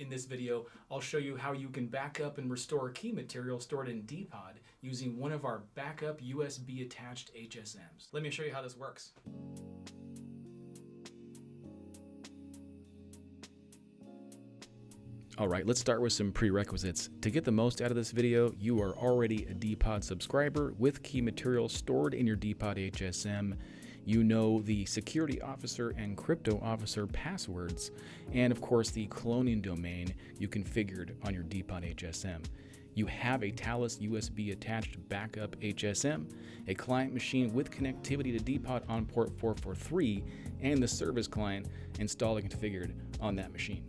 In this video, I'll show you how you can back up and restore key material stored in DPoD using one of our backup USB attached HSMs. Let me show you how this works. Alright, let's start with some prerequisites. To get the most out of this video, you are already a DPoD subscriber with key material stored in your DPoD HSM. You know the security officer and crypto officer passwords, and of course the cloning domain you configured on your DPoD HSM. You have a Thales USB attached backup HSM, a client machine with connectivity to DPoD on port 443, and the service client installed and configured on that machine.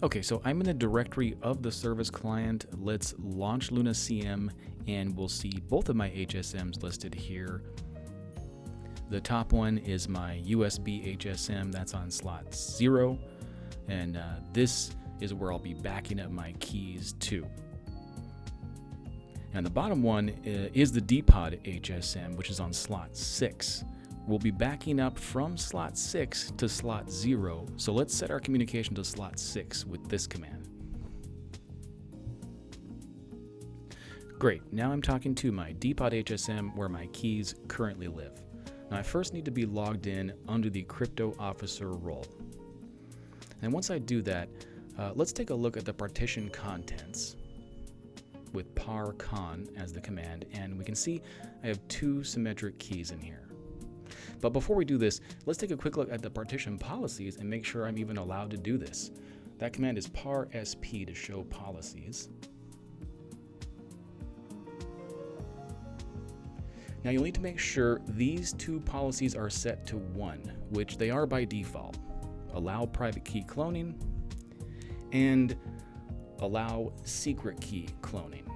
Okay, so I'm in the directory of the service client. Let's launch Luna CM and we'll see both of my HSMs listed here. The top one is my USB HSM, that's on slot 0, and this is where I'll be backing up my keys to. And the bottom one is the DPoD HSM, which is on slot 6. We'll be backing up from slot 6 to slot 0, so let's set our communication to slot 6 with this command. Great, now I'm talking to my DPoD HSM where my keys currently live. Now I first need to be logged in under the crypto officer role. And once I do that, let's take a look at the partition contents with parcon as the command, and we can see I have 2 symmetric keys in here. But before we do this, let's take a quick look at the partition policies and make sure I'm even allowed to do this. That command is parsp to show policies. Now you'll need to make sure these 2 policies are set to 1, which they are by default. Allow private key cloning and allow secret key cloning.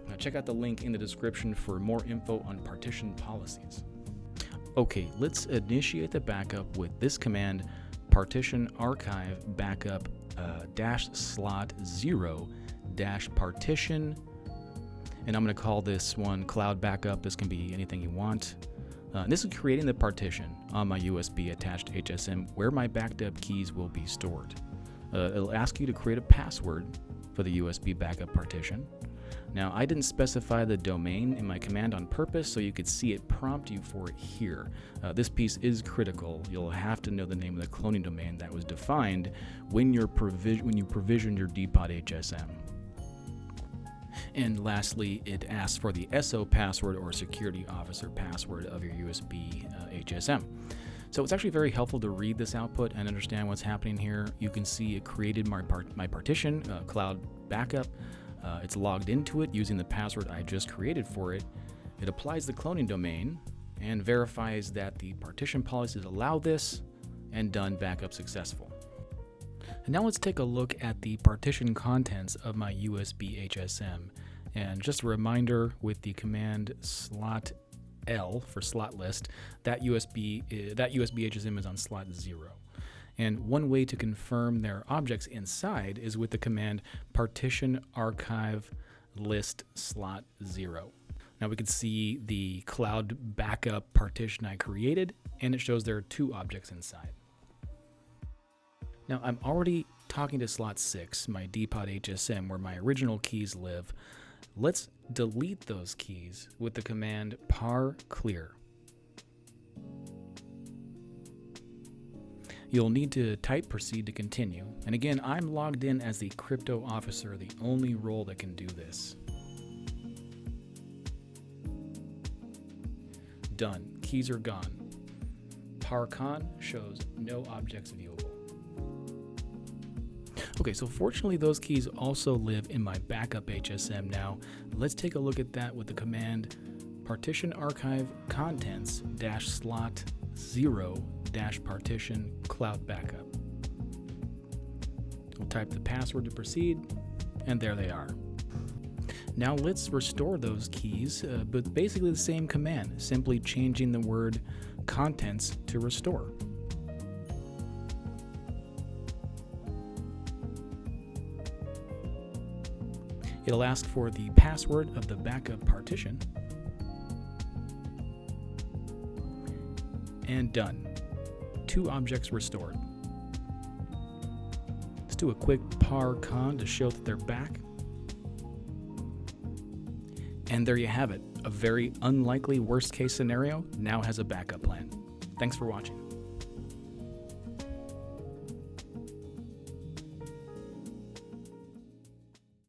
Now check out the link in the description for more info on partition policies. Okay, let's initiate the backup with this command, partition archive backup -slot0 -partition, and I'm going to call this one cloud backup. This can be anything you want. This is creating the partition on my USB attached HSM where my backed up keys will be stored. It'll ask you to create a password for the USB backup partition. Now, I didn't specify the domain in my command on purpose, so you could see it prompt you for it here. This piece is critical. You'll have to know the name of the cloning domain that was defined when you provisioned your DPoD HSM. And lastly, it asks for the SO password or security officer password of your USB HSM. So it's actually very helpful to read this output and understand what's happening here. You can see it created my partition, cloud backup. It's logged into it using the password I just created for it. It applies the cloning domain and verifies that the partition policies allow this, and done, backup successful. And now let's take a look at the partition contents of my USB HSM. And just a reminder, with the command slot L for slot list, that USB HSM is on slot 0. And one way to confirm their objects inside is with the command partition archive list slot 0. Now we can see the cloud backup partition I created, and it shows there are 2 objects inside. Now I'm already talking to slot 6, my DPoD HSM, where my original keys live. Let's delete those keys with the command parclear. You'll need to type proceed to continue. And again, I'm logged in as the crypto officer, the only role that can do this. Done. Keys are gone. Parcon shows no objects viewable. Okay, so fortunately those keys also live in my backup HSM now. Let's take a look at that with the command partition archive contents -slot 0 -partition cloud backup. We'll type the password to proceed, and there they are. Now let's restore those keys, but basically the same command, simply changing the word contents to restore. It'll ask for the password of the backup partition, and done. 2 objects restored. Let's do a quick par con to show that they're back. And there you have it. A very unlikely worst case scenario now has a backup plan. Thanks for watching.